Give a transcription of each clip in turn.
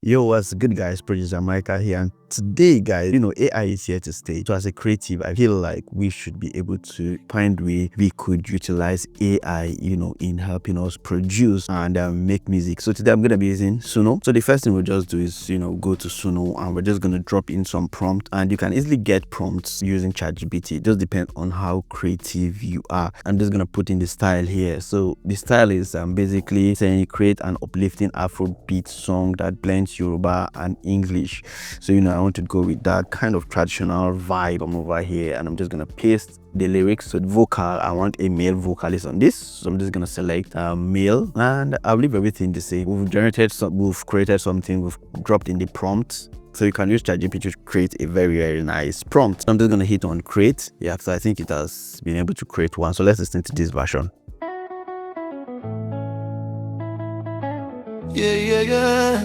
Yo, what's good, guys? Producer Mykah here, and today, guys, AI is here to stay. So as a creative, I feel like we should be able to find way we could utilize AI, in helping us produce and make music. So today I'm gonna be using Suno. So the first thing we'll just do is, go to Suno, and we're just gonna drop in some prompt, and you can easily get prompts using ChatGPT. It just depends on how creative you are. I'm just gonna put in the style here. So the style is basically saying create an uplifting Afro beat song that blends Yoruba and English. So I want to go with that kind of traditional vibe. I'm over here, and I'm just gonna paste the lyrics. So the vocal, I want a male vocalist on this, so I'm just gonna select male, and I'll leave everything the same. We've created something, we've dropped in the prompt. So you can use ChatGPT to create a very nice prompt. I'm just gonna hit on create. Yeah, so I think it has been able to create one. So let's listen to this version. Yeah.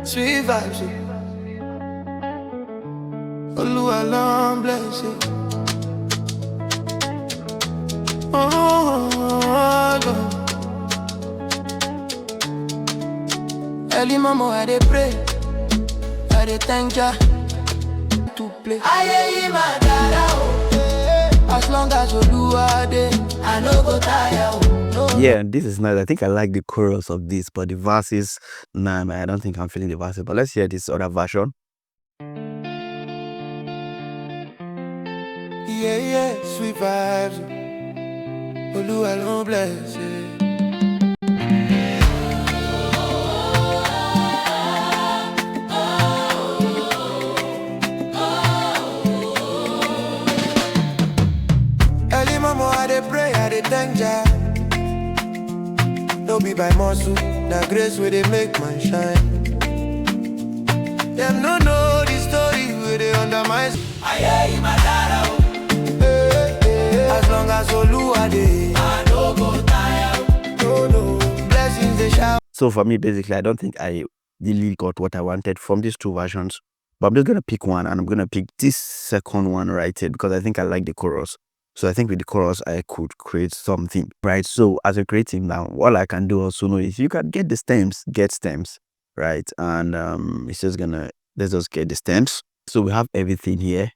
Sweet vibes. Oluwa long bless you. Oh, God. Early mama, I dey pray, I dey thank Jah to play. As long as Oluwa dey, I no go tire. Yeah, this is nice. I think I like the chorus of this, but the verses, nah, man, I don't think I'm feeling the verses. But let's hear this other version. Yeah, sweet vibes. Oluwa long bless you. Early mama, I dey pray, I dey thank Jah. No be by muscle, na grace where they make man shine. Them no know the story where they under my. As long as Oluwa dey, I no go tire. No, blessings they shower. So for me, basically, I don't think I really got what I wanted from these two versions. But I'm just gonna pick one, and I'm gonna pick this second one right here because I think I like the chorus. So I think with the chorus, I could create something, right? So as a creative now, all I can do also know is you can get the stems, right? And it's just gonna, let's just get the stems. So we have everything here.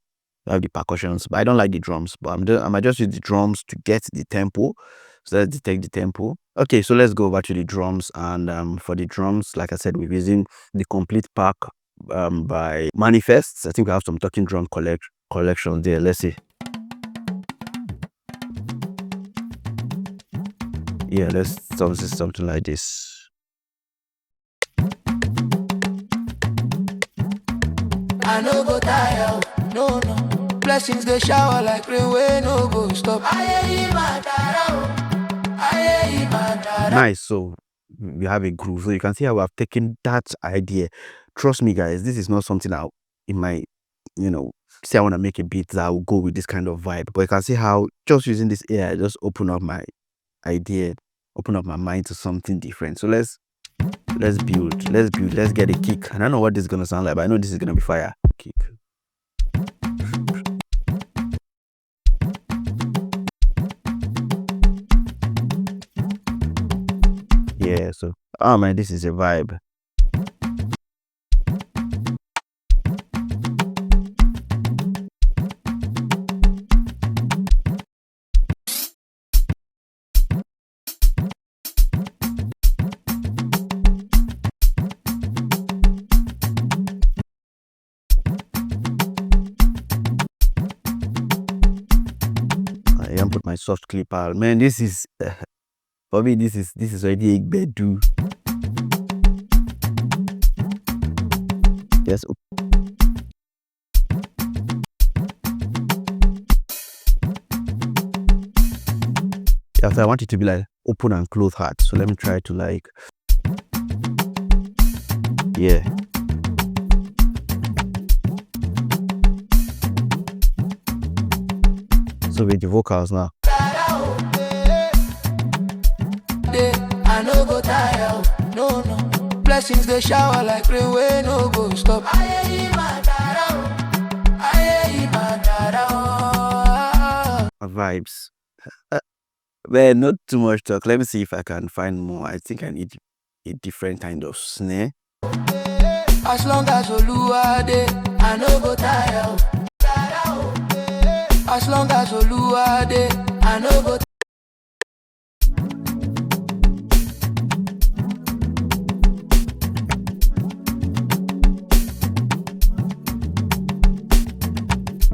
We have the percussions, but I don't like the drums. But I might just use the drums to get the tempo. So let's detect the tempo. Okay, so let's go over to the drums, and for the drums, like I said, we're using the complete pack by Manifests. I think we have some talking drum collections there. Let's see. Yeah, let's do something like this. I no go tire, no. Blessings they shower like rain, we no go stop. Nice. So we have a groove. So you can see how I've taken that idea. Trust me, guys, this is not something out in my, say I want to make a beat that will go with this kind of vibe. But you can see how just using this AI just open up my idea, open up my mind to something different. So let's build, let's get a kick. I don't know what this is gonna sound like, but I know this is gonna be fire. Kick. Yeah, so oh man, this is a vibe. I am put my soft clip out. Man, this is for me, this is already a bedu. Yes. Yeah, so I want it to be like open and close heart. So let me try to like, yeah. So with the vocals now. I no go tire, no. Blessings they shower like rain, we no go stop. Vibes. Well, not too much talk. Let me see if I can find more. I think I need a different kind of snare. As long as Oluwa dey, I no go tire. As long as Oluwa dey, I no go tire.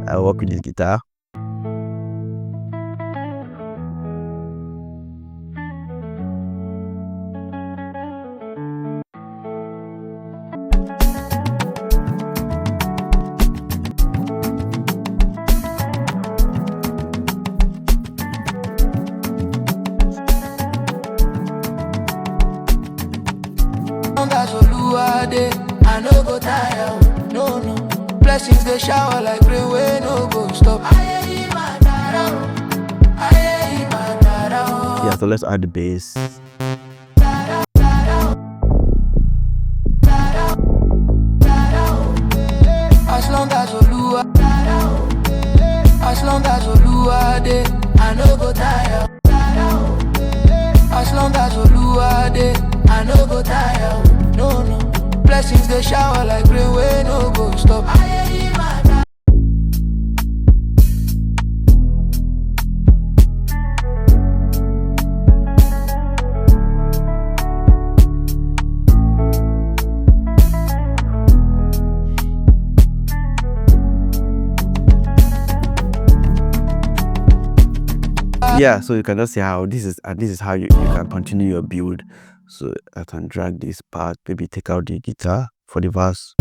I work with this guitar. I no go tire, no. Blessings they shower like rain, we no go stop. Yeah, so let's add the bass. As long as Oluwa dey, I no go tire. As long as Oluwa dey, I no go tire, no. Blessings they shower like rain, we no go stop. Yeah, so you can just see how this is how you can continue your build. So I can drag this part, maybe take out the guitar for the verse.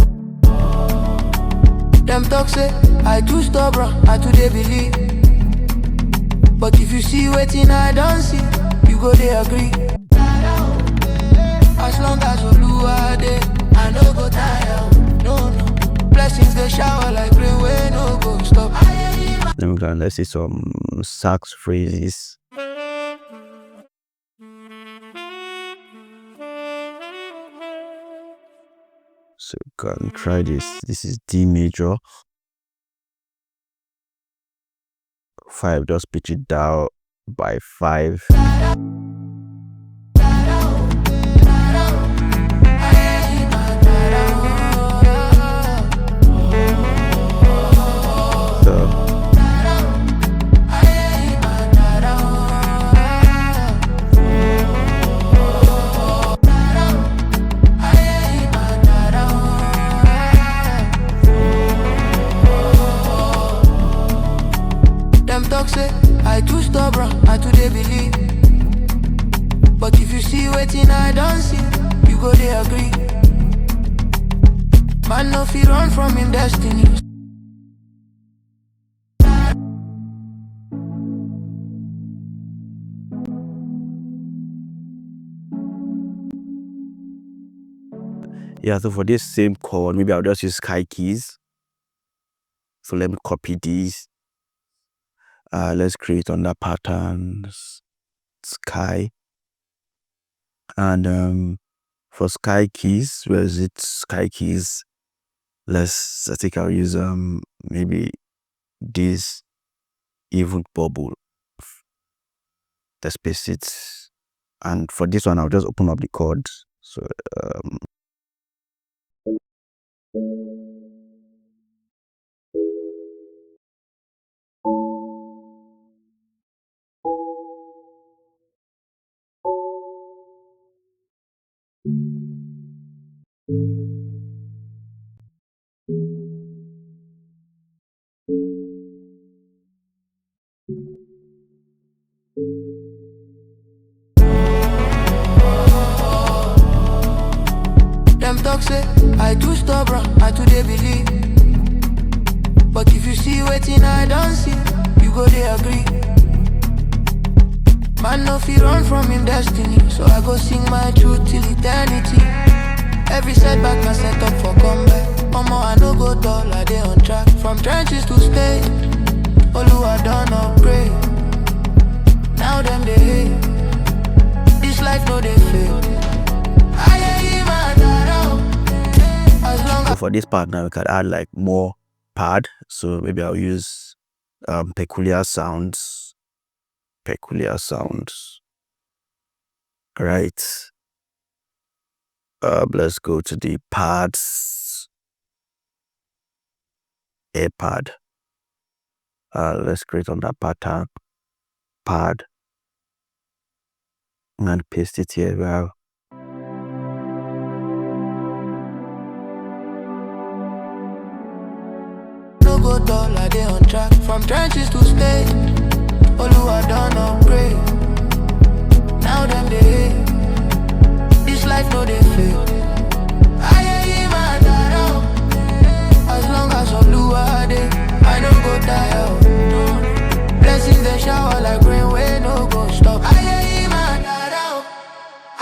Them talk say I too stubborn, I too dey believe. But if you see waiting I don't see, you go they agree. As long as Oluwa dey, I no go tire, no. Blessings they shower like rain, we no go stop. Then let's see some sax phrases. So you can try this. This is D major 5. Just pitch it down by 5. I too stubborn, I too dey believe. But if you see waiting I don't see, you go they agree. Man no fit run from him destiny. Yeah, so for this same chord, maybe I'll just use sky keys. So let me copy these. Let's create under patterns, sky, and for sky keys, where is it? Sky keys. I think I'll use maybe this even bubble. Let's paste it, and for this one I'll just open up the chords. So Them talk say I too stubborn, I too dey believe. But if you see waiting I don't see, you go they agree. Man no fit run from him destiny, so I go sing my truth till eternity. Every setback I set up for comeback. Omo I no go dull, I dey on track. From trenches to stage, Oluwa done upgrade. Now them they hate. This life no they fail. So for this part now we can add like more pad. So maybe I'll use peculiar sounds. Right. Let's go to the pads. air pad. Let's create on that pattern pad and paste it here. Well, no go dull, I dey on track. From trenches to state, Oluwa done upgrade. Now them they hate. This life no they fail. I ain't my dad. As long as Oluwa dey, I don't go die out. Blessings they shower like rain, way no go stop. I ain't my dad.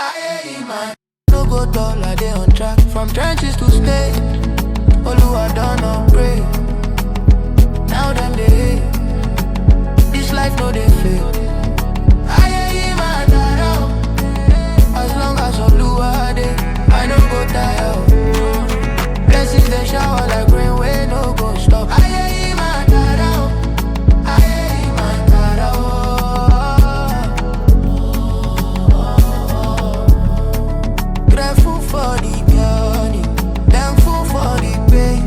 I ain't my. No go dull, I dey on track. From trenches to state, Oluwa done upgrade. Now them they hate. This life no they fail. I ain't my dad. As long as Oluwa dey, I don't go die out. Blessings they shower like rain, way no go stop. I ain't my dad. I ain't my dad. Grateful for the journey, thankful for the pain.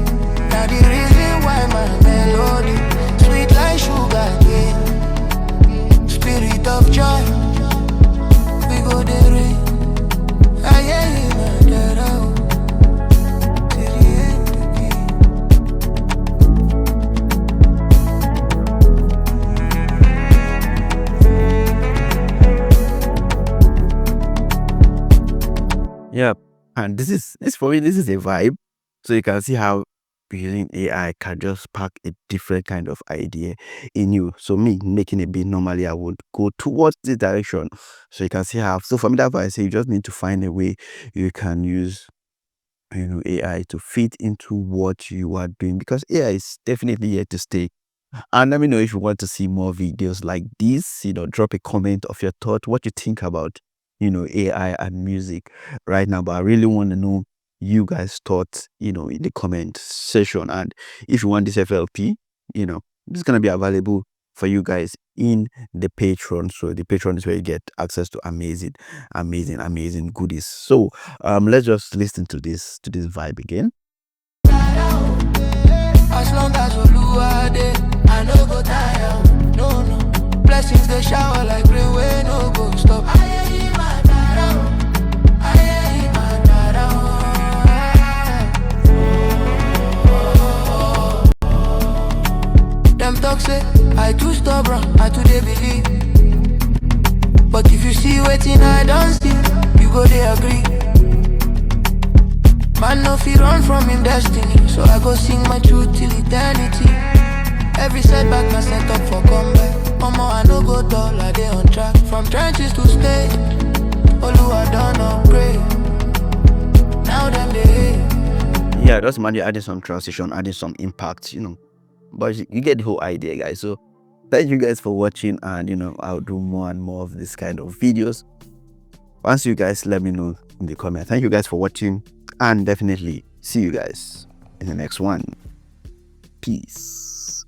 Now the reason why my melody sweet like sugar cane. Spirit of joy, we go the rain. I ain't my dad. Till the end again. yeah, and this for me, this is a vibe. So you can see how using AI can just spark a different kind of idea in you. So me making a beat, normally I would go towards this direction. So you can see how. So for me, that's why I say you just need to find a way you can use AI to fit into what you are doing, because AI is definitely here to stay. And let me know if you want to see more videos like this. Drop a comment of your thought, what you think about AI and music right now. But I really want to know you guys' thoughts in the comment section. And if you want this FLP, this is going to be available for you guys in the Patreon. So the Patreon is where you get access to amazing goodies. So let's just listen to this vibe again. As long as Oluwa dey, I no go tire. No, no. Blessings they shower like rain, way no go stop. I ain't my dad. I ain't my dad. Them talk say I too stubborn, I too they believe. But if you see waiting, I don't see. You go they agree. Man no fi run from him destiny, so I go sing my truth till eternity. Every setback na set up for comeback. Omo, I no go dull, I dey on track. From trenches to state, Oluwa done upgrade. Now them they hate. Yeah, just imagine adding some transition, adding some impact, but you get the whole idea, guys. So thank you guys for watching, and I'll do more and more of this kind of videos. Once you guys let me know in the comment. Thank you guys for watching, and definitely see you guys in the next one. Peace.